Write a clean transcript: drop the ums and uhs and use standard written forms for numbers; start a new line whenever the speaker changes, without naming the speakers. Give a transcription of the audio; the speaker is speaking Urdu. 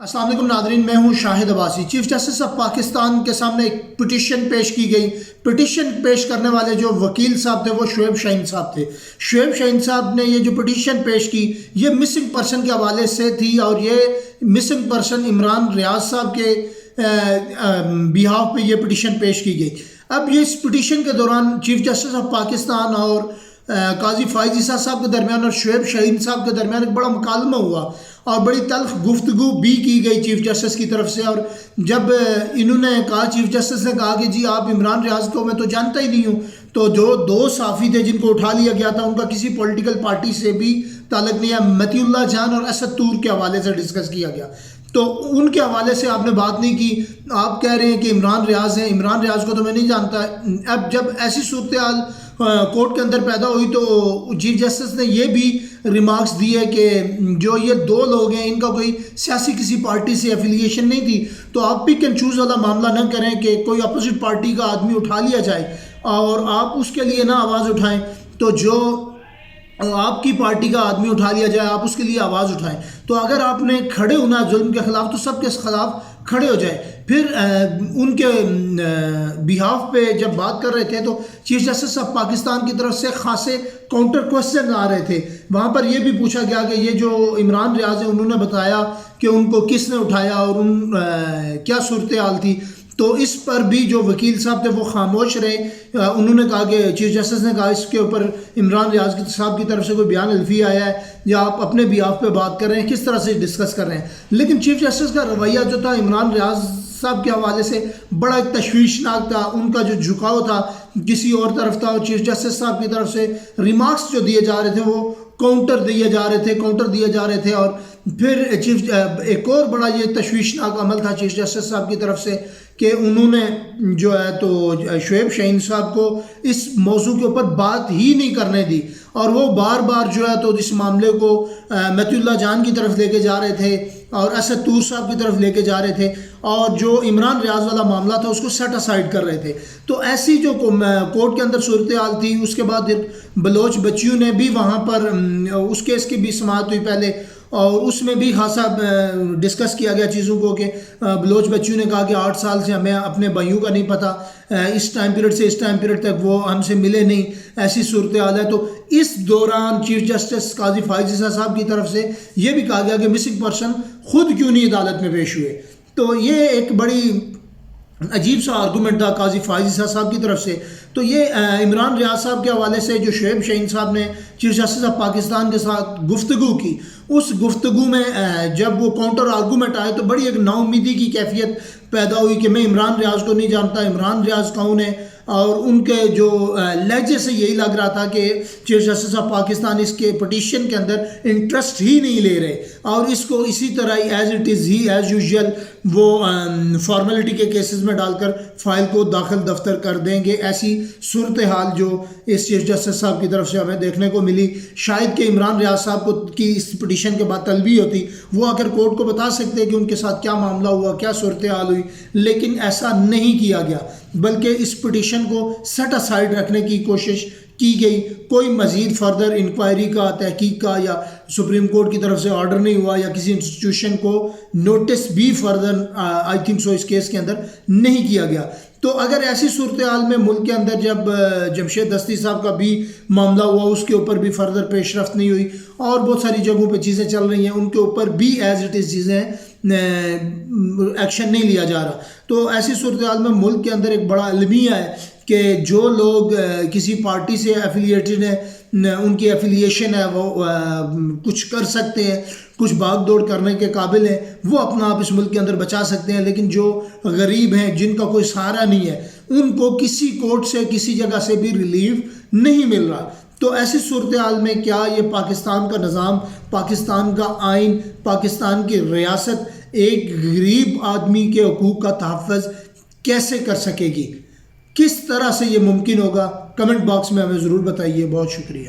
السلام علیکم ناظرین، میں ہوں Shahid Abbasi. Chief justice of Pakistan کے سامنے ایک پٹیشن پیش کی گئی۔ پٹیشن پیش کرنے والے جو وکیل صاحب تھے وہ شعیب شاہین صاحب تھے۔ شعیب شاہین صاحب نے یہ جو پٹیشن پیش کی یہ مسنگ پرسن کے حوالے سے تھی، اور یہ مسنگ پرسن عمران ریاض صاحب کے بیہاف پہ یہ پٹیشن پیش کی گئی۔ اب یہ اس پٹیشن کے دوران چیف جسٹس آف پاکستان اور قاضی فائز عیسیٰ صاحب کے درمیان اور شعیب شاہین صاحب کے درمیان ایک بڑا مکالمہ ہوا اور بڑی تلخ گفتگو بھی کی گئی چیف جسٹس کی طرف سے۔ اور جب انہوں نے کہا، چیف جسٹس نے کہا کہ جی آپ عمران ریاض کو میں تو جانتا ہی نہیں ہوں، تو جو دو صحافی تھے جن کو اٹھا لیا گیا تھا ان کا کسی پولیٹیکل پارٹی سے بھی تعلق نہیں ہے، متی اللہ جان اور اسد طور کے حوالے سے ڈسکس کیا گیا، تو ان کے حوالے سے آپ نے بات نہیں کی۔ آپ کہہ رہے ہیں کہ عمران ریاض ہیں، عمران ریاض کو تو میں نہیں جانتا۔ اب جب ایسی صورتحال کورٹ کے اندر پیدا ہوئی تو چیف جسٹس نے یہ بھی ریمارکس دیے کہ جو یہ دو لوگ ہیں ان کا کوئی سیاسی کسی پارٹی سے ایفیلیشن نہیں تھی، تو آپ پک اینڈ چوز والا معاملہ نہ کریں کہ کوئی اپوزٹ پارٹی کا آدمی اٹھا لیا جائے اور آپ اس کے لیے نہ آواز اٹھائیں، تو جو آپ کی پارٹی کا آدمی اٹھا لیا جائے آپ اس کے لیے آواز اٹھائیں۔ تو اگر آپ نے کھڑے ہونا ظلم کے خلاف تو سب کے خلاف کھڑے ہو جائے۔ پھر ان کے بیہاف پہ جب بات کر رہے تھے تو چیف جسٹس آف پاکستان کی طرف سے خاصے کاؤنٹر کوسچن آ رہے تھے۔ وہاں پر یہ بھی پوچھا گیا کہ یہ جو عمران ریاض ہیں انہوں نے بتایا کہ ان کو کس نے اٹھایا اور کیا صورتحال تھی، تو اس پر بھی جو وکیل صاحب تھے وہ خاموش رہے۔ انہوں نے کہا کہ چیف جسٹس نے کہا اس کے اوپر عمران ریاض صاحب کی طرف سے کوئی بیان الفی آیا ہے یا آپ اپنے بیہاف پہ بات کر رہے ہیں، کس طرح سے ڈسکس کر رہے ہیں۔ لیکن چیف جسٹس کا رویہ جو تھا عمران ریاض صاحب کے حوالے سے بڑا ایک تشویشناک تھا۔ ان کا جو جھکاؤ تھا کسی اور طرف تھا، اور چیف جسٹس صاحب کی طرف سے ریمارکس جو دیے جا رہے تھے وہ کاؤنٹر دیے جا رہے تھے۔ اور پھر ایک اور بڑا یہ تشویشناک عمل تھا چیف جسٹس صاحب کی طرف سے کہ انہوں نے جو ہے تو شعیب شاہین صاحب کو اس موضوع کے اوپر بات ہی نہیں کرنے دی، اور وہ بار بار جو ہے تو اس معاملے کو متی اللہ جان کی طرف لے کے جا رہے تھے اور اسد طور صاحب کی طرف لے کے جا رہے تھے، اور جو عمران ریاض والا معاملہ تھا اس کو سیٹ اسائڈ کر رہے تھے۔ تو ایسی جو کورٹ کے اندر صورتحال تھی، اس کے بعد بلوچ بچیوں نے بھی وہاں پر اس کیس کی بھی سماعت ہوئی پہلے، اور اس میں بھی خاصا ڈسکس کیا گیا چیزوں کو کہ بلوچ بچیوں نے کہا کہ 8 سال سے ہمیں اپنے بھائیوں کا نہیں پتہ، اس ٹائم پیریڈ سے اس ٹائم پیریڈ تک وہ ہم سے ملے نہیں، ایسی صورتحال ہے۔ تو اس دوران چیف جسٹس قاضی فائز عیسیٰ صاحب کی طرف سے یہ بھی کہا گیا کہ مسنگ پرسن خود کیوں نہیں عدالت میں پیش ہوئے۔ تو یہ ایک بڑی عجیب سا آرگومنٹ تھا قاضی فائز عیسیٰ صاحب کی طرف سے۔ تو یہ عمران ریاض صاحب کے حوالے سے جو شعیب شاہین صاحب نے چیف جسٹس آف پاکستان کے ساتھ گفتگو کی، اس گفتگو میں جب وہ کاؤنٹر آرگومنٹ آئے تو بڑی ایک نا امیدی کی کیفیت پیدا ہوئی کہ میں عمران ریاض کو نہیں جانتا، عمران ریاض کون ہے، اور ان کے جو لہجے سے یہی لگ رہا تھا کہ چیف جسٹس آف پاکستان اس کے پٹیشن کے اندر انٹرسٹ ہی نہیں لے رہے، اور اس کو اسی طرح ہی ایز اٹ از ہی ایز یوزول وہ فارمیلٹی کے کیسز میں ڈال کر فائل کو داخل دفتر کر دیں گے۔ ایسی صورتحال جو اس چیف جسٹس صاحب کی طرف سے ہمیں دیکھنے کو ملی۔ شاید کہ عمران ریاض صاحب کو کی اس پٹیشن کے بعد طلبی ہوتی، وہ اگر کورٹ کو بتا سکتے کہ ان کے ساتھ کیا معاملہ ہوا، کیا صورتحال ہوئی، لیکن ایسا نہیں کیا گیا، بلکہ اس پٹیشن کو سیٹ اسائڈ رکھنے کی کوشش کی گئی۔ کوئی مزید فردر انکوائری کا، تحقیق کا یا سپریم کورٹ کی طرف سے آرڈر نہیں ہوا، یا کسی انسٹیٹیوشن کو نوٹس بھی فردر آئی تھنک سو اس کیس کے اندر نہیں کیا گیا۔ تو اگر ایسی صورتحال میں ملک کے اندر جب جمشید دستی صاحب کا بھی معاملہ ہوا، اس کے اوپر بھی فردر پیش رفت نہیں ہوئی، اور بہت ساری جگہوں پہ چیزیں چل رہی ہیں ان کے اوپر بھی ایز اٹ از چیزیں ایکشن نہیں لیا جا رہا، تو ایسی صورتحال میں ملک کے اندر ایک بڑا المیہ ہے کہ جو لوگ کسی پارٹی سے ایفیلیٹڈ ہیں، ان کی ایفیلیشن ہے، وہ کچھ کر سکتے ہیں، کچھ بھاگ دوڑ کرنے کے قابل ہیں، وہ اپنا آپ اس ملک کے اندر بچا سکتے ہیں، لیکن جو غریب ہیں جن کا کوئی سہارا نہیں ہے ان کو کسی کورٹ سے کسی جگہ سے بھی ریلیف نہیں مل رہا۔ تو ایسی صورتحال میں کیا یہ پاکستان کا نظام، پاکستان کا آئین، پاکستان کی ریاست ایک غریب آدمی کے حقوق کا تحفظ کیسے کر سکے گی؟ کس طرح سے یہ ممکن ہوگا؟ کمنٹ باکس میں ہمیں ضرور بتائیے۔ بہت شکریہ۔